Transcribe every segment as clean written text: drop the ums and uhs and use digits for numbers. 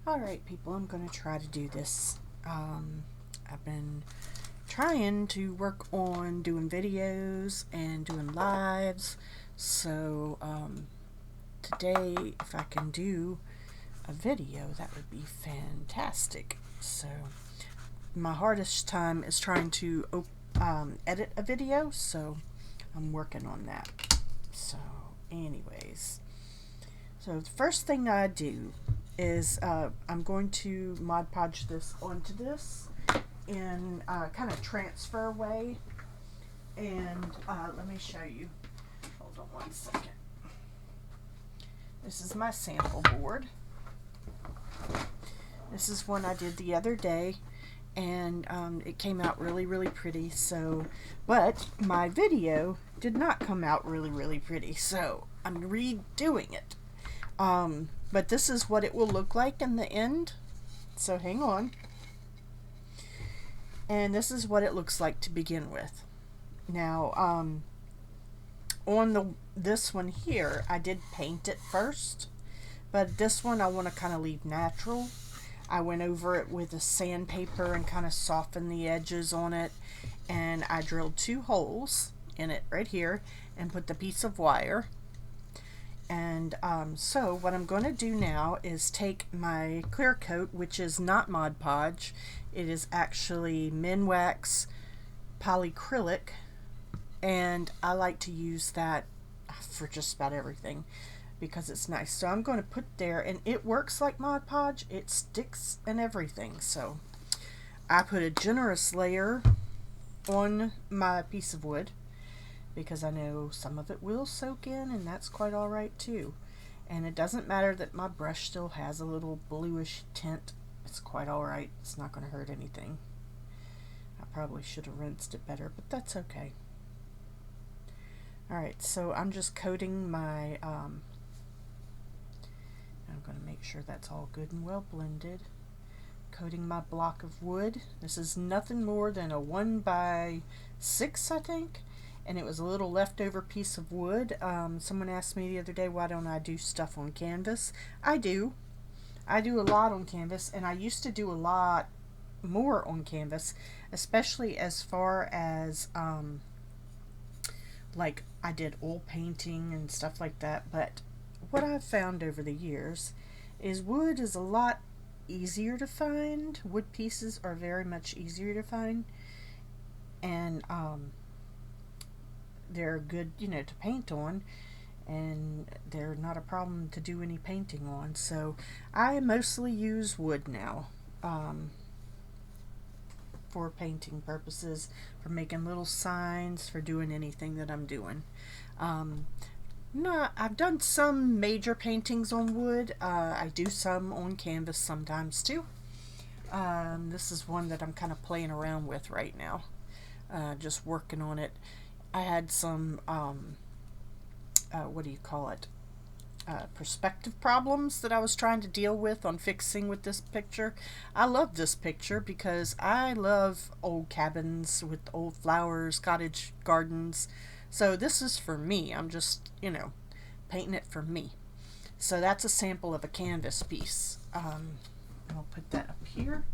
Alright people, I'm going to try to do this. I've been trying to work on doing videos and doing lives, so today if I can do a video that would be fantastic. So my hardest time is trying to edit a video, so I'm working on that. So anyways, so the first thing I do is I'm going to Mod Podge this onto this in kind of transfer way, and let me show you. Hold on one second. This is my sample board. This is one I did the other day, and it came out really pretty. So, but my video did not come out really pretty, so I'm redoing it. But this is what it will look like in the end, so hang on. And this is what it looks like to begin with. Now on this one here I did paint it first, but this one I want to kind of leave natural. I went over it with a sandpaper and kind of softened the edges on it, and I drilled 2 holes in it right here and put the piece of wire. And so what I'm going to do now is take my clear coat, which is not Mod Podge, it is actually Minwax polyacrylic, and I like to use that for just about everything because it's nice. So I'm going to put there, and it works like Mod Podge, it sticks and everything. So I put a generous layer on my piece of wood, because I know some of it will soak in, and that's quite alright too. And it doesn't matter that my brush still has a little bluish tint. It's quite alright. It's not going to hurt anything. I probably should have rinsed it better, but that's okay. Alright, so I'm just coating my, I'm going to make sure that's all good and well blended. Coating my block of wood. This is nothing more than a 1x6, I think. And it was a little leftover piece of wood. Someone asked me the other day, why don't I do stuff on canvas? I do. I do a lot on canvas, and I used to do a lot more on canvas, especially as far as like I did oil painting and stuff like that. But what I've found over the years is wood is a lot easier to find. Wood pieces are very much easier to find, and they're good, you know, to paint on, and they're not a problem to do any painting on. So I mostly use wood now for painting purposes, for making little signs, for doing anything that I'm doing. I've done some major paintings on wood. I do some on canvas sometimes too. This is one that I'm kind of playing around with right now, just working on it. I had some, what do you call it, perspective problems that I was trying to deal with on fixing with this picture. I love this picture because I love old cabins with old flowers, cottage gardens. So this is for me. I'm just, you know, painting it for me. So that's a sample of a canvas piece. I'll put that up here.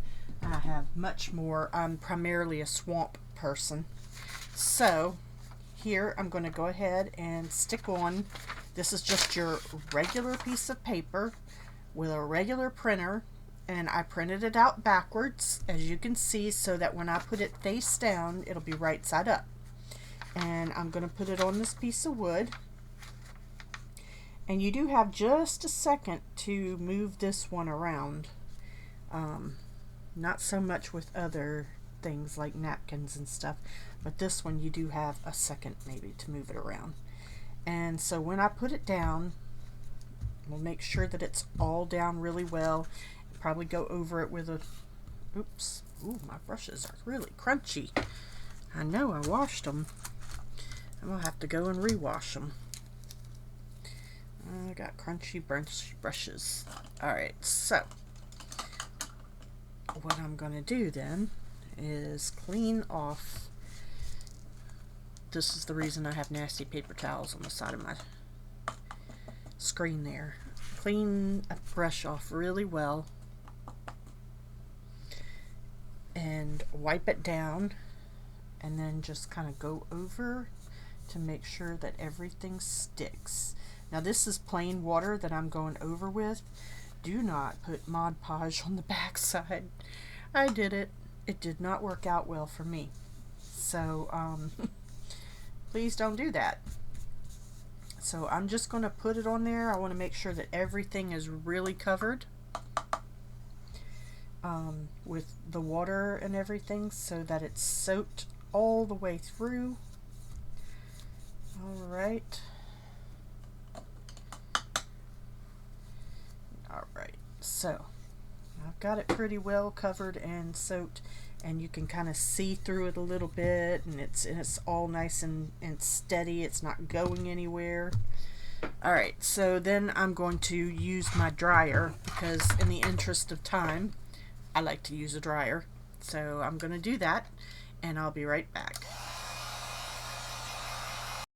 I have much more. I'm primarily a swamp person. So here I'm going to go ahead and stick on, this is just your regular piece of paper with a regular printer, and I printed it out backwards, as you can see, so that when I put it face down it'll be right side up. And I'm going to put it on this piece of wood, and you do have just a second to move this one around. Not so much with other things like napkins and stuff, but this one you do have a second maybe to move it around. And so when I put it down, we'll make sure that it's all down really well. Probably go over it with a, oops, ooh, my brushes are really crunchy. I know, I washed them. I'm gonna have to go and rewash them. I got crunchy brushes. Alright, so what I'm gonna do then is clean off. This is the reason I have nasty paper towels on the side of my screen there. Clean a brush off really well and wipe it down, and then just kind of go over to make sure that everything sticks. Now this is plain water that I'm going over with. Do not put Mod Podge on the back side. I did it. It did not work out well for me. So please don't do that. So I'm just going to put it on there. I want to make sure that everything is really covered with the water and everything, so that it's soaked all the way through. Alright. Alright, so I've got it pretty well covered and soaked, and you can kind of see through it a little bit, and it's all nice and steady. It's not going anywhere. Alright, so then I'm going to use my dryer, because in the interest of time I like to use a dryer. So I'm going to do that, and I'll be right back.